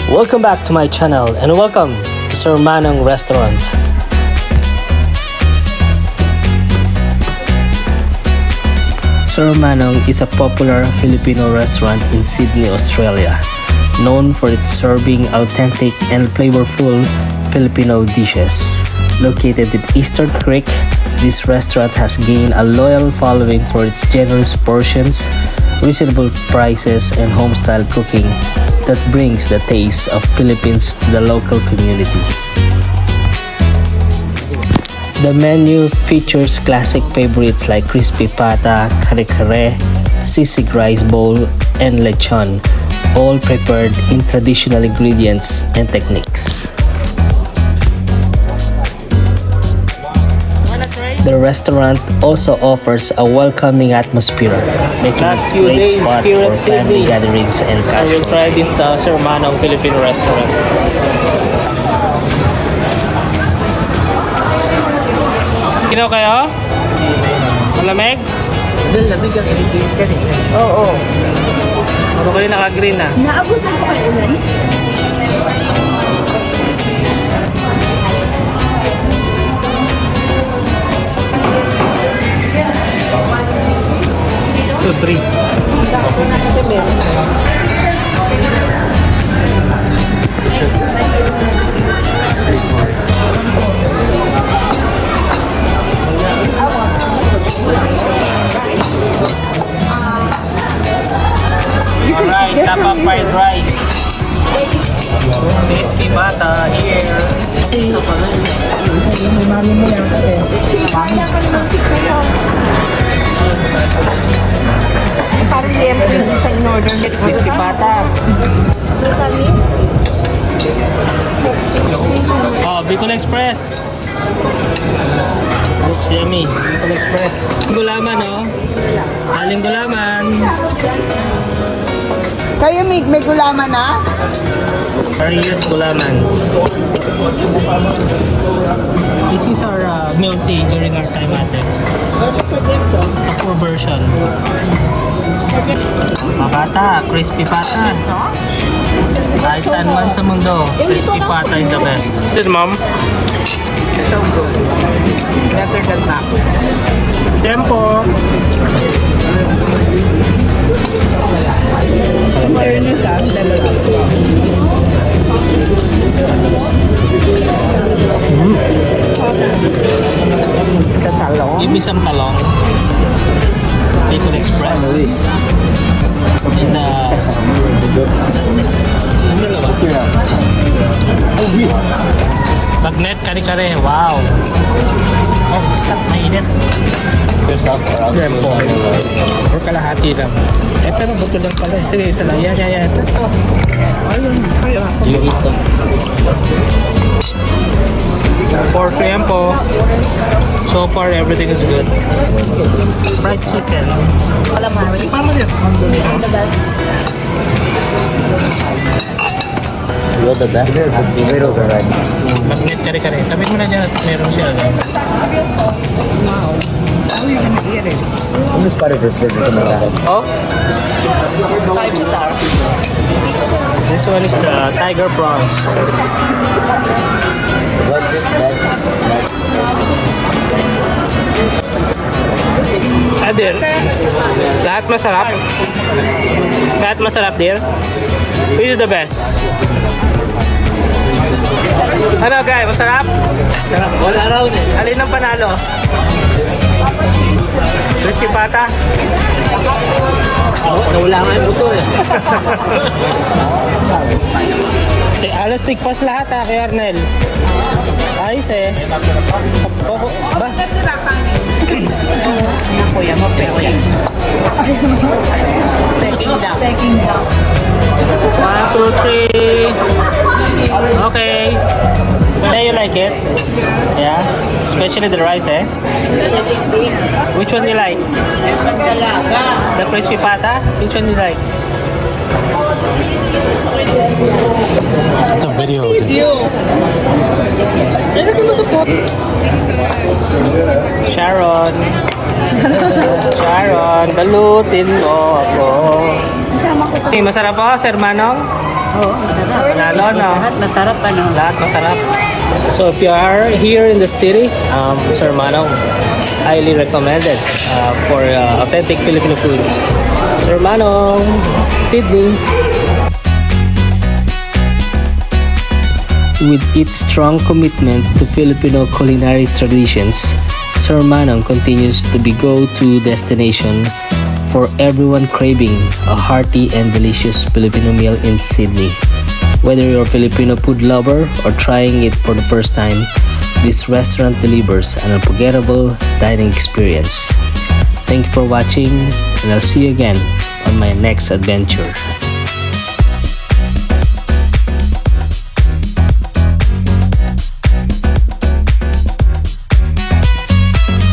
Welcome back to my channel and welcome to Sir Manong Restaurant. Sir Manong is a popular Filipino restaurant in Sydney, Australia, known for its serving authentic and flavorful Filipino dishes. Located in Eastern Creek, this restaurant has gained a loyal following for its generous portions, reasonable prices, and home-style cooking that brings the taste of Philippines to the local community. The menu features classic favorites like crispy pata, kare-kare, sisig rice bowl, and lechon, all prepared in traditional ingredients and techniques. The restaurant also offers a welcoming atmosphere, making it a great spot for family gatherings and I will casual. try this Sir Manong Filipino restaurant. Kino kayo? Malamig? Lamig ang elevator eh. Oo. Ano kayo naka-green na? Naabutan ko kayo ulan? Two, three. Sakto na kasi meron. Alright, tapa fried rice. Crispy pata here. Si mami mo yan kasi. Si kaya ka naman si Kuya. Parang lento yung isa in order. Crispy pata. Oh, Bicol Express. Looks yummy. Bicol Express. Gulaman, oh. Aling gulaman. Kayo may gulaman na? Arias gulaman. This is our milk tea during our time ate. A poor version. Pata, crispy pata. Kahit saan man sa mundo, crispy pata is the best. This is mom. So good. Better than that. Tempo. Fairness dalawa. Kasalong. Give me some talong. Bicol Express. And Bagnet kare-kare. Wow. Oh, sikat mainit. Tempo. Or kalahati lang. Pero buto lang pala. Sige, isa lang. Yan. Ito. Ayun. For tempo. So far, everything is good. Fried chicken. Calamari. You're the best. Tomatoes are right. Magnet kare-kare. Tabi mo na dyan at meron siya. I'm just part of this burger to my dad. Oh? 5 star. This one is the tiger prawns. What's this? Dear. Lahat masarap. Lahat masarap, dear. Which is the best? Ano, guys? Masarap? Sarap. Wala raw eh. Alin ang panalo? Crispy pata? Nawala nga yung buto eh. Alas tigpas lahat ha, kay Arnel. Ayos eh. Ba? Kuya mo, pero yan. Peking down. 1, 2, 3. Okay. Do you like it? Yeah? Especially the rice eh? Which one do you like? The crispy pata? Which one do you like? It's a video. Sharon. Sharon, balutin mo ako. Isama ko. Okay, masarap po, Sir Manong? Oo, masarap. Panalo, no? Lahat masarap, ano? Lahat masarap. So if you are here in the city, Sir Manong, highly recommended for authentic Filipino food. Sir Manong, Sydney. With its strong commitment to Filipino culinary traditions, Sir Manong continues to be go-to destination for everyone craving a hearty and delicious Filipino meal in Sydney. Whether you're a Filipino food lover or trying it for the first time, this restaurant delivers an unforgettable dining experience. Thank you for watching, and I'll see you again on my next adventure.